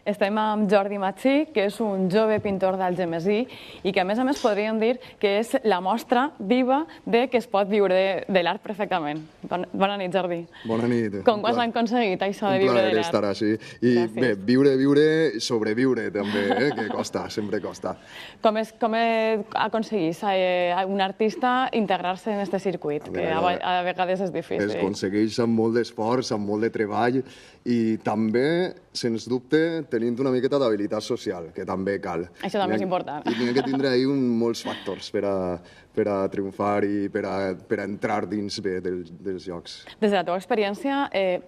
Estem amb Jordi Matxí, que és un jove pintor d'Algemesí i que, a més, podríem dir que és la mostra viva de que es pot viure de l'art perfectament. Bona nit, Jordi. Bona nit. Com ho has aconseguit, això de viure de l'art? Un plaer estar així. I bé, viure, sobreviure també, que costa, sempre costa. Com aconseguís un artista integrar-se en aquest circuit, que a vegades és difícil? Es aconsegueix amb molt d'esforç, amb molt de treball i també, sens dubte, tenint una miqueta d'habilitat social, que també cal. Això també és important. I n'hi ha que tindre ahí molts factors per a triomfar i per a entrar dins bé dels jocs. Des de la teva experiència,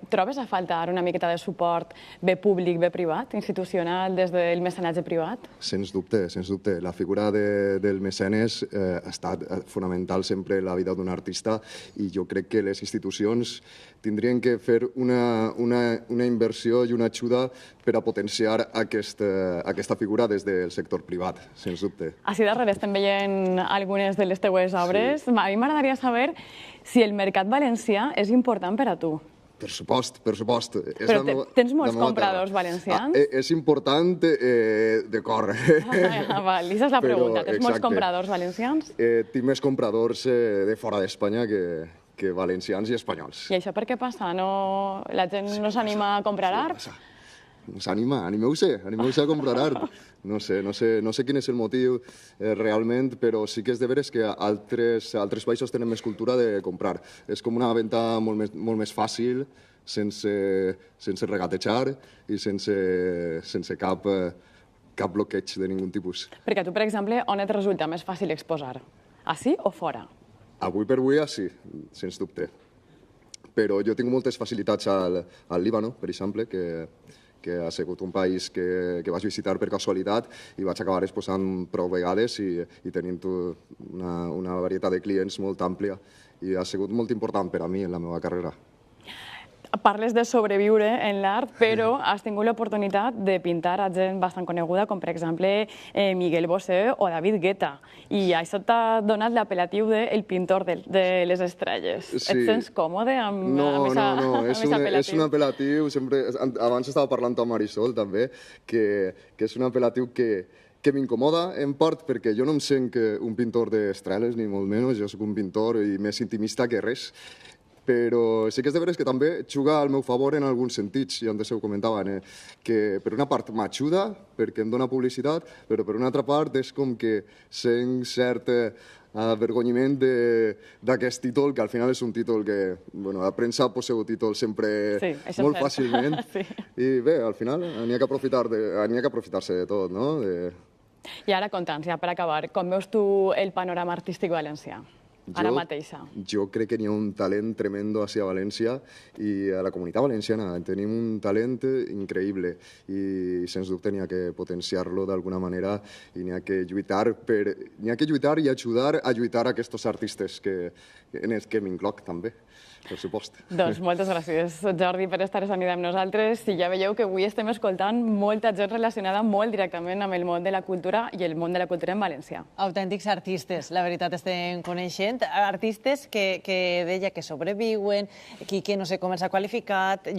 trobes a faltar una miqueta de suport bé públic, bé privat, institucional, des del mecenatge privat? Sens dubte, sens dubte. La figura del mecenes ha estat fonamental sempre en la vida d'un artista i jo crec que les institucions tindrien que fer una inversió i una ajuda per a potenciar aquesta figura des del sector privat, sens dubte. Així darrere estem veient algunes de les teues obres. Sí. A mi m'agradaria saber si el mercat valencià és important per a tu. Per supost, per supost. Però tens molts compradors valencians? És important de cor. Aquesta és la pregunta. Tens molts compradors valencians? Tinc més compradors de fora d'Espanya que valencians i espanyols. I això per què passa? La gent no s'anima a comprar art? S'anima, animeu-se a comprar art. No sé quin és el motiu realment, però sí que és de veres que altres països tenen més cultura de comprar. És com una venda molt més fàcil, sense regatejar i sense cap bloqueig de ningun tipus. Perquè tu, per exemple, on et resulta més fàcil exposar? Ací o fora? Avui per avui, ací, sens dubte. Però jo tinc moltes facilitats al Líbano, per exemple, que ha sigut un país que vaig visitar per casualitat i vaig acabar exposant prou vegades i tenint una varietat de clients molt àmplia i ha sigut molt important per a mi en la meva carrera. Parles de sobreviure en l'art, però has tingut l'oportunitat de pintar a gent bastant coneguda, com per exemple Miguel Bosé o David Guetta, i això t'ha donat l'apel·latiu de el pintor de les estrelles. Et sents còmode amb aquest apel·latiu? No, és un apel·latiu, abans estava parlant amb Marisol també, que és un apel·latiu que m'incomoda en part perquè jo no em sent un pintor d'estrelles, ni molt menys, jo soc un pintor més intimista que res, però sí que és de veres que també juga al meu favor en alguns sentits, i antes ho comentaven, que per una part m'ajuda perquè em dona publicitat, però per una altra part és com que sent cert avergonyiment d'aquest títol, que al final és un títol que la premsa poseu títols sempre molt fàcilment. I bé, al final n'hi ha que aprofitar-se de tot, no? I ara, conta'ns, ja per acabar, com veus tu el panorama artístic valencià? Ara mateixa. Jo crec que n'hi ha un talent tremendo a València i a la comunitat valenciana. Tenim un talent increïble i sens dubte n'hi ha que potenciar-lo d'alguna manera i n'hi ha que lluitar i ajudar a lluitar aquests artistes en els que m'incloc també, per supost. Doncs moltes gràcies, Jordi, per estar aquesta nit amb nosaltres. I ja veieu que avui estem escoltant molta gent relacionada molt directament amb el món de la cultura i el món de la cultura en valencià. Autèntics artistes, la veritat, estem coneixent. Artistes que deia que sobreviuen, qui que no sé com els ha qualificat.